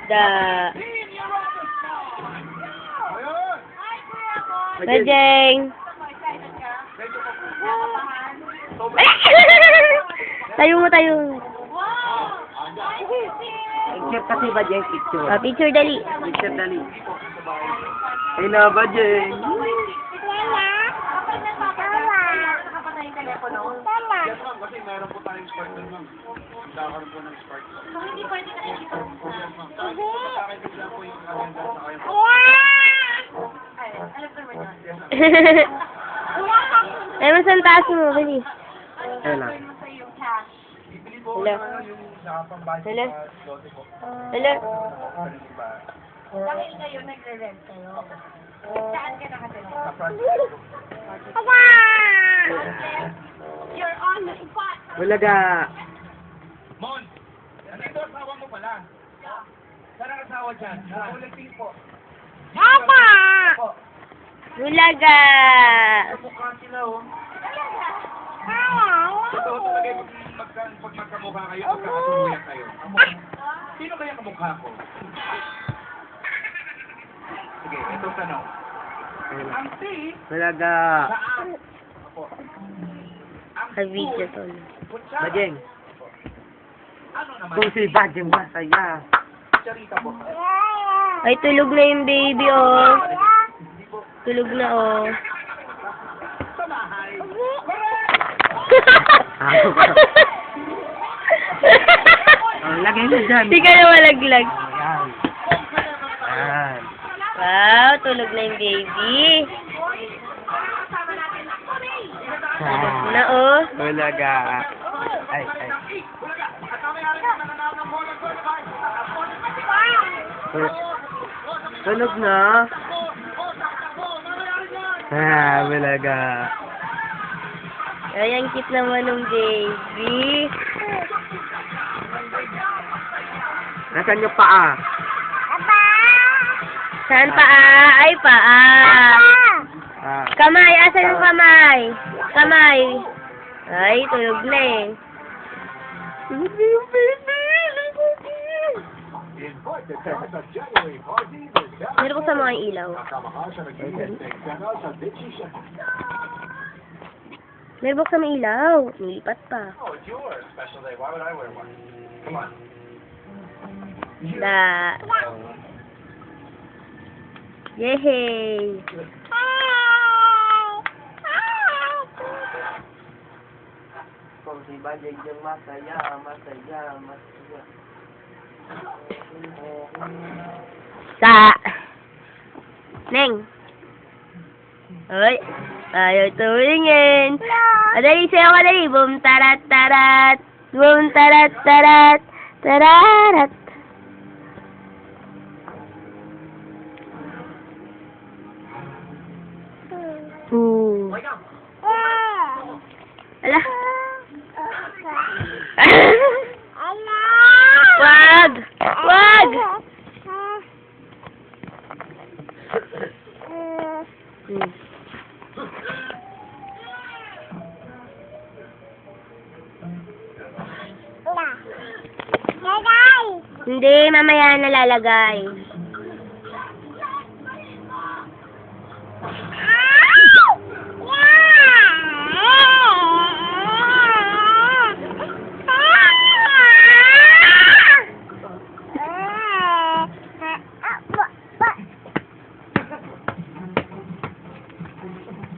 Da. Bajeng. Tayo mo, tayo. Picture kasi ba, Jeng? Picture. Picture dali. Picture dali. Ay na ba, Jeng? Kasi meron po tayong spark doon, ma'am. Magkakaroon po ng spark. Hindi pwede na ito. Yes, ma'am. Magkakaroon po yung agenda sa kayo. Alam ko naman yun. Ay, masang taas mo, bali. Ayun lang. Bibili po Hello. yung sa pambayad Hello. sa lote po. Hello. Dahil kayo nagre-rent kayo. Saan ka nakatira? Sa project po. You're on the spot. Bulaga. Mon! Nandito asawa mo pala. Saan ang asawa dyan? Ulitin po. Papa! Bulaga! Mukha sila, oh. Totoo talaga yung pag magkamukha kayo, magkakatuluyan kayo. Sino kaya kamukha ko? Sige, itong tanong. Ayun lang. Ang T, Bulaga. saan? Apo. Ang Sa video to. kutsara. Bajeng. Ano naman? Kung si Bajeng masaya. Charita po. Ay, tulog na yung baby, oh. Hindi po. Tulog na, oh. Sa bahay. Ako pa. Oh, lagay mo dyan. Di ka na malaglag. Ayan. Ayan. Wow, tulog na yung baby. Tulog na, oh. Bulaga. Ay, ay. Tulog na. Ah, bulaga. Ay, ang cute naman ng baby. Nasaan yung paa? Saan paa? Ay, paa. Ah. Kamay, asan yung kamay? Kamay. Ay, tulog na eh. Meron ko sa mga ilaw. Meron ko sa mga ilaw. Nilipat pa. Oh, it's yours. Special day. Why would I wear one? Come on. Da. Yehey. Kung si Bajeng yung masaya, masaya, masaya. Sa. Neng. Ay. Ayaw tumingin. Adali, sayo ka dali. Boom, tarat, tarat. Boom, tarat, tarat. Tararat. Ooh. Ala. Wag! Wag! Hmm. Hindi, mamaya nalalagay.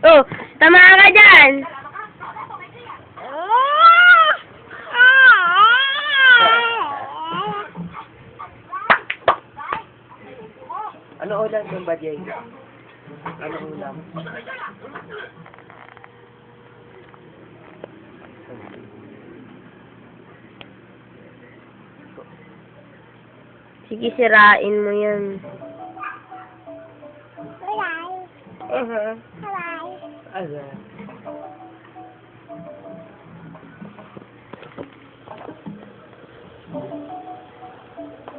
Oh, tama ka dyan. Ano ulam ng Bajeng? Ano ulam? Sige, sirain mo yan. Ano?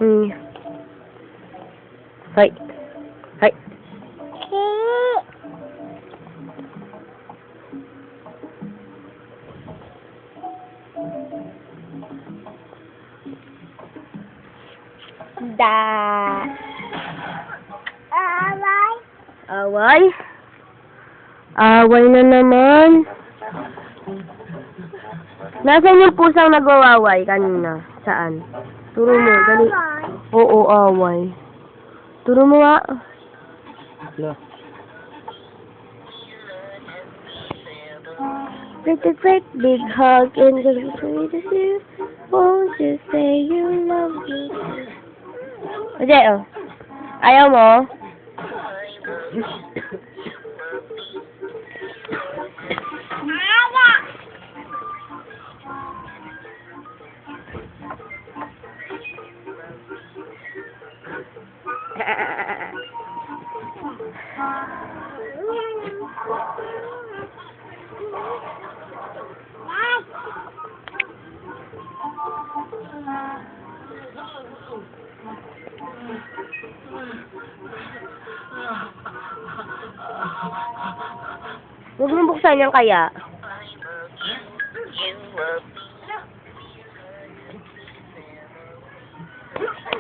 Hmm. Hay. Hay. Da. Away? Away na naman. Nasaan yung pusang nagwawaway kanina? Saan? Turo mo, dali. Oo, away. Turo mo nga. Yeah. Pretty great big hug and the sweetest you. Won't you say you love me? Hindi, oh. Ayaw mo? Huwag mo buksan yan kaya.